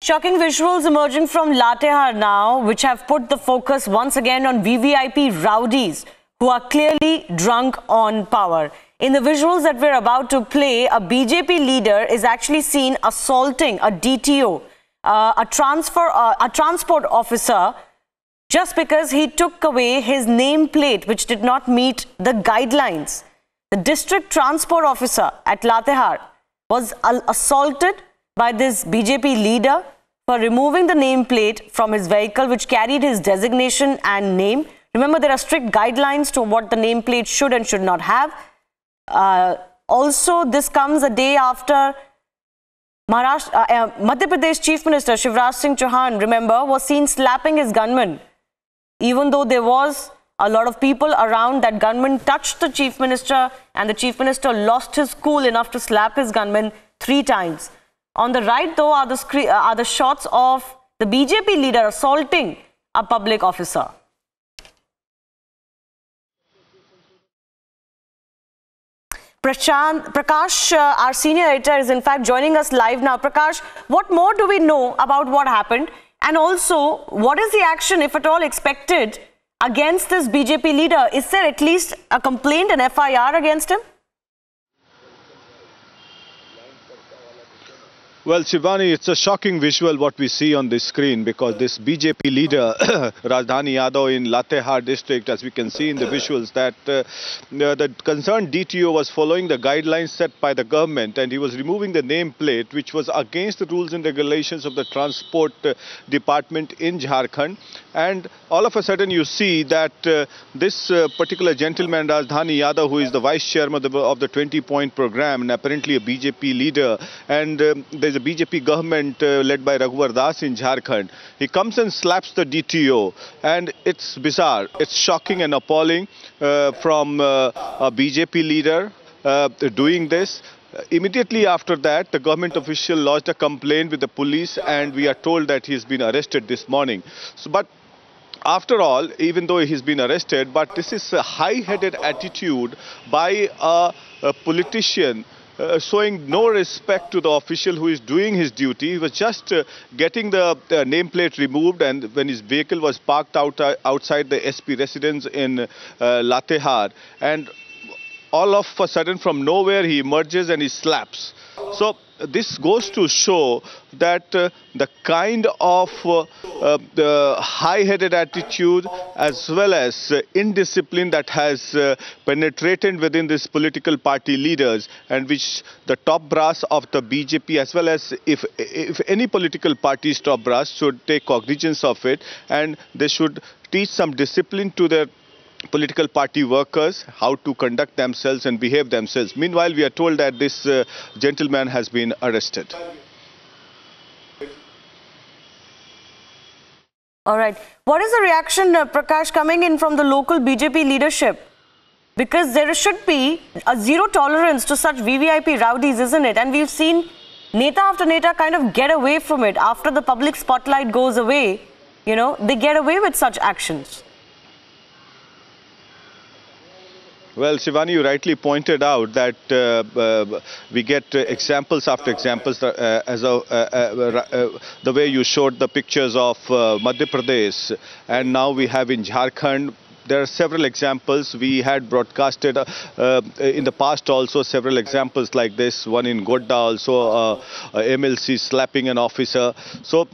Shocking visuals emerging from Latehar now, which have put the focus once again on VVIP rowdies who are clearly drunk on power. In the visuals that we're about to play, a BJP leader is actually seen assaulting a DTO, a transport officer, just because he took away his nameplate, which did not meet the guidelines. The district transport officer at Latehar was assaulted by this BJP leader for removing the nameplate from his vehicle, which carried his designation and name. Remember, there are strict guidelines to what the nameplate should and should not have. Also, this comes a day after Madhya Pradesh Chief Minister Shivraj Singh Chauhan, remember, was seen slapping his gunman. Even though there was a lot of people around, that gunman touched the Chief Minister and the Chief Minister lost his cool enough to slap his gunman 3 times. On the right, though, are the shots of the BJP leader assaulting a public officer. Prakash, our senior editor, is in fact joining us live now. Prakash, what more do we know about what happened? And also, what is the action, if at all, expected against this BJP leader? Is there at least a complaint, an FIR against him? Well, Shivani, it's a shocking visual what we see on this screen, because this BJP leader, Rajdhani Yadav in Latehar district, as we can see in the visuals, that the concerned DTO was following the guidelines set by the government, and he was removing the nameplate, which was against the rules and regulations of the transport department in Jharkhand. And all of a sudden you see that this particular gentleman, Rajdhani Yadav, who is the vice chairman of the 20-point program and apparently a BJP leader, and there's a BJP government led by Raghuvar Das in Jharkhand. He comes and slaps the DTO, and it's bizarre. It's shocking and appalling from a BJP leader doing this. Immediately after that, the government official lodged a complaint with the police, and we are told that he's been arrested this morning. But after all, even though he's been arrested, but this is a high-headed attitude by a politician, showing no respect to the official who is doing his duty. He was just getting the nameplate removed, and when his vehicle was parked outside the SP residence in Latehar, and all of a sudden from nowhere he emerges and he slaps. So this goes to show that the kind of the high-headed attitude as well as indiscipline that has penetrated within this political party leaders, and which the top brass of the BJP, as well as if any political party's top brass, should take cognizance of it, and they should teach some discipline to their political party workers how to conduct themselves and behave themselves. Meanwhile, we are told that this gentleman has been arrested. All right. What is the reaction, Prakash, coming in from the local BJP leadership? Because there should be a zero tolerance to such VVIP rowdies, isn't it? And we've seen Neta after Neta kind of get away from it. After the public spotlight goes away, you know, they get away with such actions. Well, Shivani, you rightly pointed out that we get examples after examples, the way you showed the pictures of Madhya Pradesh, and now we have in Jharkhand. There are several examples. We had broadcasted in the past also several examples like this. One in Godda also, MLC slapping an officer. So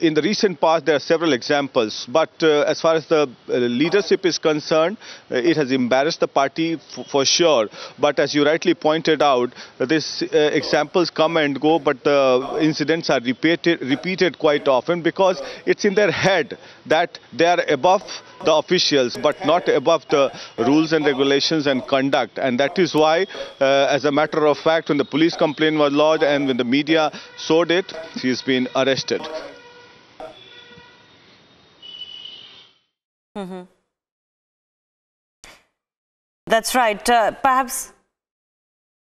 in the recent past, there are several examples. But as far as the leadership is concerned, it has embarrassed the party for sure. But as you rightly pointed out, these examples come and go, but the incidents are repeated quite often, because it's in their head that they are above the officials, but not above the rules and regulations and conduct. And that is why, as a matter of fact, when the police complaint was lodged and when the media showed it, he's been arrested. That's right. Perhaps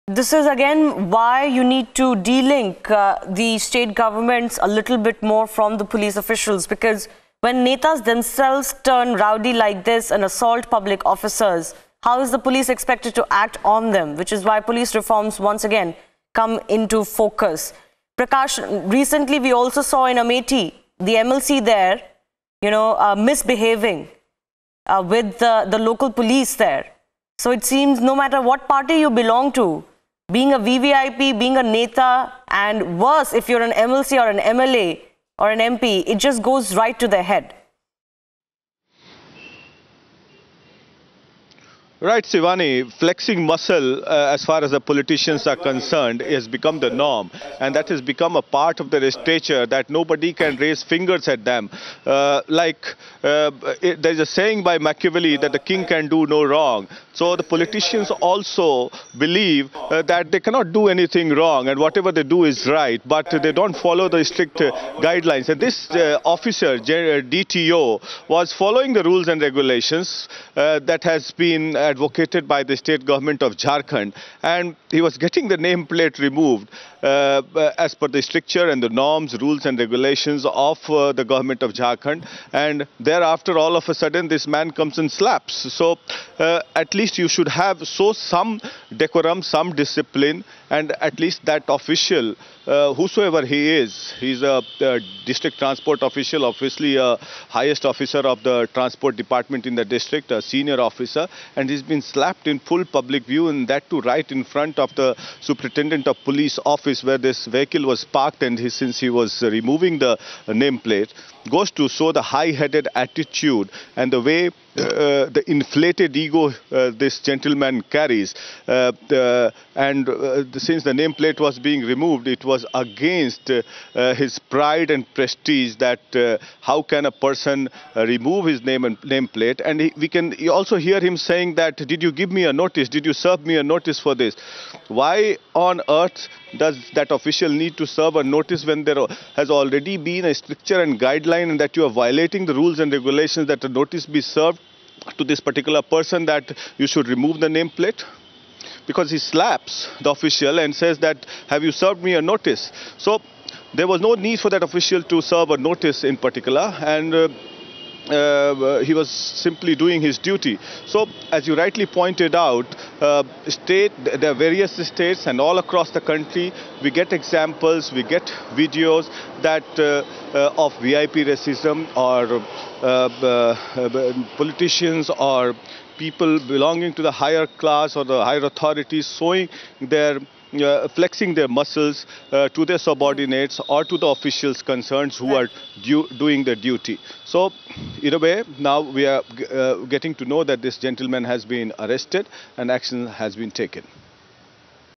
this is again why you need to de-link the state governments a little bit more from the police officials, because when netas themselves turn rowdy like this and assault public officers, how is the police expected to act on them? Which is why police reforms once again come into focus. Prakash, recently we also saw in Amethi, the MLC there, misbehaving with the local police there. So it seems no matter what party you belong to, being a VVIP, being a Neta, and worse if you're an MLC or an MLA or an MP, it just goes right to their head. Right, Shivani, flexing muscle as far as the politicians are concerned has become the norm, and that has become a part of their stature that nobody can raise fingers at them. There's a saying by Machiavelli that the king can do no wrong. So the politicians also believe that they cannot do anything wrong and whatever they do is right, but they don't follow the strict guidelines. And this officer, DTO, was following the rules and regulations that has been advocated by the state government of Jharkhand, and he was getting the nameplate removed as per the stricture and the norms, rules and regulations of the government of Jharkhand. And thereafter, all of a sudden, this man comes and slaps. So at least you should have some decorum, some discipline, and at least that official, whosoever he is, he's a district transport official, obviously a highest officer of the transport department in the district, a senior officer, and he's been slapped in full public view, and that too right in front of the superintendent of police office where this vehicle was parked, and since he was removing the nameplate, goes to show the high-headed attitude and the way the inflated ego this gentleman carries. Since the nameplate was being removed, it was against his pride and prestige that how can a person remove his name and nameplate. And we can also hear him saying that, did you give me a notice? Did you serve me a notice for this? Why on earth does that official need to serve a notice when there has already been a stricture and guideline and that you are violating the rules and regulations, that a notice be served to this particular person that you should remove the nameplate? Because he slaps the official and says that, have you served me a notice? So there was no need for that official to serve a notice in particular, and he was simply doing his duty. So, as you rightly pointed out, there are various states and all across the country, we get examples, we get videos that of VIP racism, or politicians or people belonging to the higher class or the higher authorities showing their flexing their muscles to their subordinates or to the officials concerned who are doing their duty. So, in a way, now we are getting to know that this gentleman has been arrested and action has been taken.